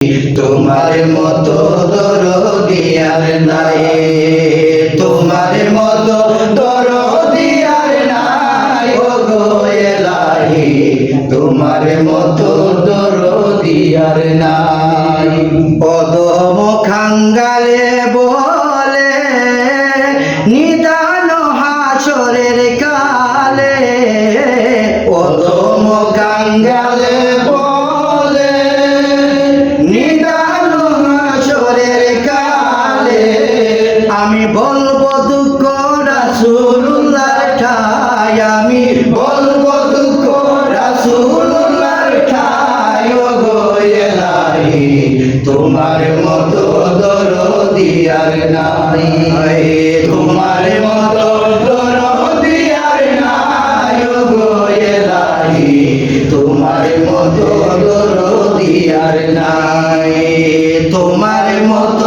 তোমার মতো দরদি আর নাই, তোমার মতো দরদি আর নাই, ও গো এলাহি তোমার মতো দরদি আর নাই। অদম খাঙ্গালে বলে নিদান হাসরের কালে, অদম খাঙ্গালে বলে নিদান হাসরের কালে, আমি বলবো দুঃখ রাসূলুল্লাহর ঠাই, আমি বলবো দুঃখ রাসূলুল্লাহর ঠাই, ও গো এলাহি তোমার মতো দরদি আর নাই, তোমার মতো দরদি আর নাই, ও গো এলাহি তোমার মতো দরদি আর নাই, তোমার মতো